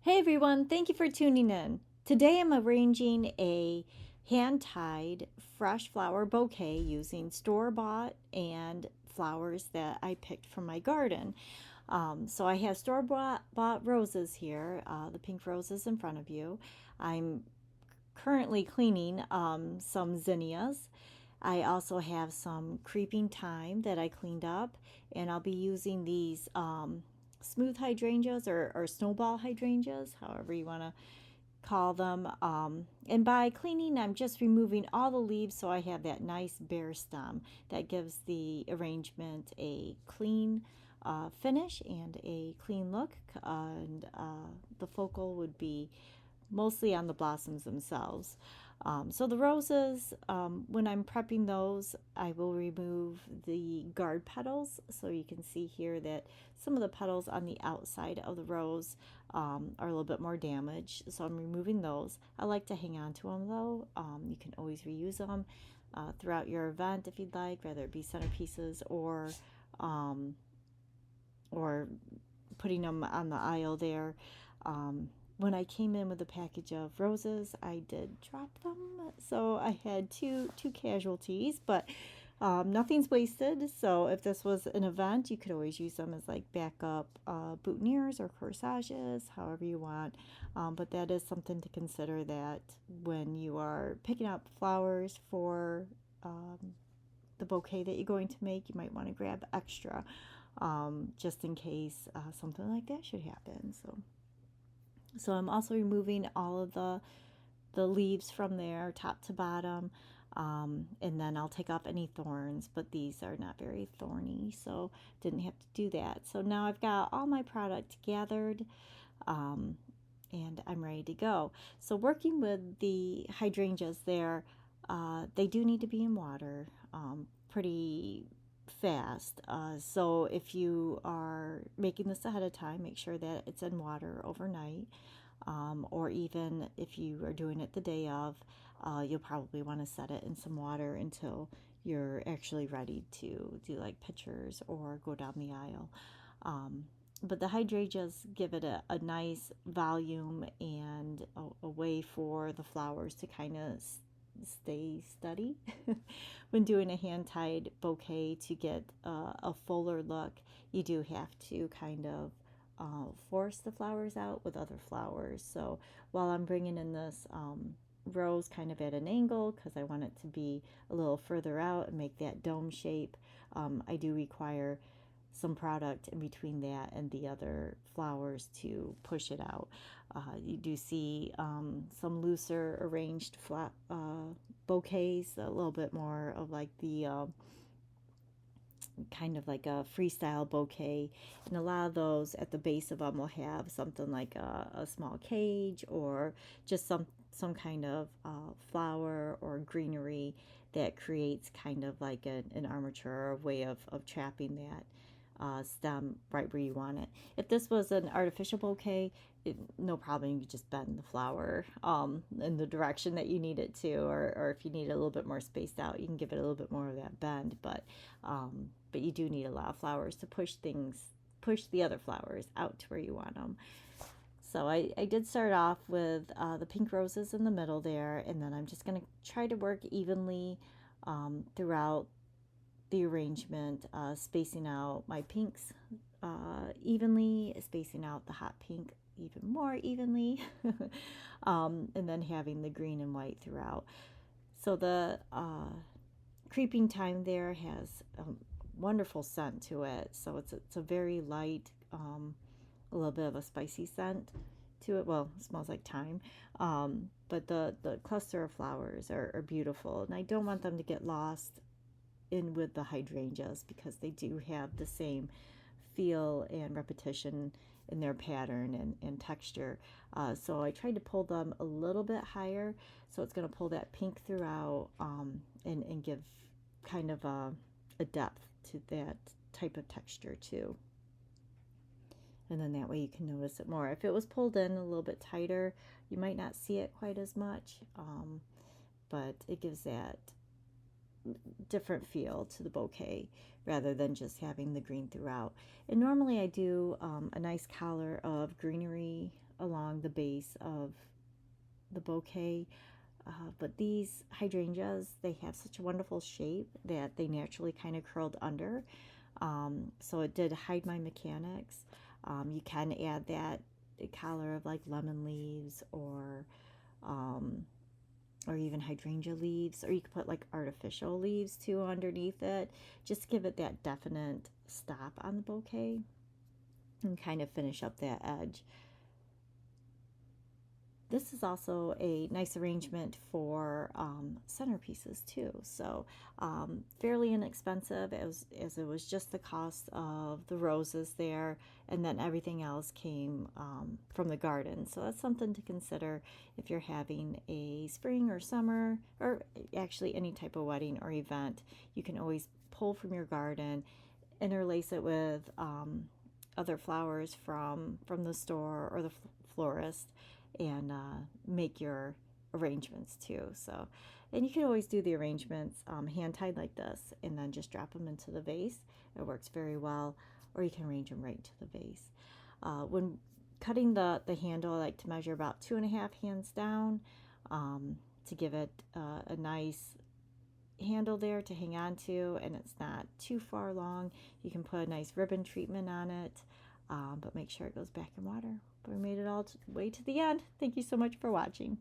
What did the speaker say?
Hey everyone, thank you for tuning in. Today I'm arranging a hand-tied fresh flower bouquet using store-bought and flowers that I picked from my garden. So I have store-bought roses here, the pink roses in front of you. I'm currently cleaning some zinnias. I also have some creeping thyme that I cleaned up, and I'll be using these smooth hydrangeas or snowball hydrangeas, however you want to call them. And by cleaning, I'm just removing all the leaves so I have that nice bare stem that gives the arrangement a clean finish and a clean look. And the focal would be mostly on the blossoms themselves. So the roses, when I'm prepping those, I will remove the guard petals. So you can see here that some of the petals on the outside of the rose are a little bit more damaged. So I'm removing those. I like to hang on to them though. You can always reuse them throughout your event if you'd like, whether it be centerpieces um, or putting them on the aisle there. When I came in with a package of roses, I did drop them, so I had two casualties, but nothing's wasted. So if this was an event, you could always use them as like backup boutonnieres or corsages, however you want. But that is something to consider, that when you are picking up flowers for um, the bouquet that you're going to make, you might want to grab extra, just in case something like that should happen. So I'm also removing all of the leaves from there, top to bottom, and then I'll take off any thorns. But these are not very thorny, so didn't have to do that. So now I've got all my product gathered. Um, and I'm ready to go. So working with the hydrangeas there, they do need to be in water pretty fast. So if you are making this ahead of time, make sure that it's in water overnight. Or even if you are doing it the day of, you'll probably want to set it in some water until you're actually ready to do like pictures or go down the aisle. Um, but the hydrangeas give it a nice volume and a way for the flowers to kind of stay steady. When doing a hand tied bouquet, to get a fuller look, you do have to kind of force the flowers out with other flowers. So while I'm bringing in this rose kind of at an angle, because I want it to be a little further out and make that dome shape, I do require some product in between that and the other flowers to push it out. You do see some looser arranged bouquets, a little bit more of like the kind of like a freestyle bouquet, and a lot of those at the base of them will have something like a small cage or just some kind of flower or greenery that creates kind of like an armature or a way of trapping that stem right where you want it. If this was an artificial bouquet, no problem, you just bend the flower in the direction that you need it to, or if you need it a little bit more spaced out, you can give it a little bit more of that bend. But you do need a lot of flowers to push the other flowers out to where you want them. So I did start off with the pink roses in the middle there, and then I'm just going to try to work evenly throughout the arrangement, spacing out my pinks evenly, spacing out the hot pink even more evenly, and then having the green and white throughout. So the creeping thyme there has a wonderful scent to it. So it's a very light, a little bit of a spicy scent to it. Well, it smells like thyme. But the cluster of flowers are beautiful, and I don't want them to get lost in with the hydrangeas because they do have the same feel and repetition in their pattern and texture. So I tried to pull them a little bit higher, so it's going to pull that pink throughout, and give kind of a depth to that type of texture too. And then that way you can notice it more. If it was pulled in a little bit tighter, you might not see it quite as much, but it gives that different feel to the bouquet rather than just having the green throughout. And normally I do a nice collar of greenery along along the base of the bouquet. But these hydrangeas, they have such a wonderful shape that they naturally kind of curled under. So it did hide my mechanics. You can add that collar of like lemon leaves um, or even hydrangea leaves, or you could put like artificial leaves too underneath it, just to give it that definite stop on the bouquet and kind of finish up that edge. This is also a nice arrangement for centerpieces too. So fairly inexpensive as it was just the cost of the roses there, and then everything else came from the garden. So that's something to consider if you're having a spring or summer, or actually any type of wedding or event. You can always pull from your garden, interlace it with other flowers from the store or the florist, and make your arrangements too. So, and you can always do the arrangements hand tied like this, and then just drop them into the vase. It works very well, or you can arrange them right to the vase. When cutting the handle, I like to measure about 2.5 hands down to give it a nice handle there to hang on to, and it's not too far long. You can put a nice ribbon treatment on it, but make sure it goes back in water. But we made it all the way to the end. Thank you so much for watching.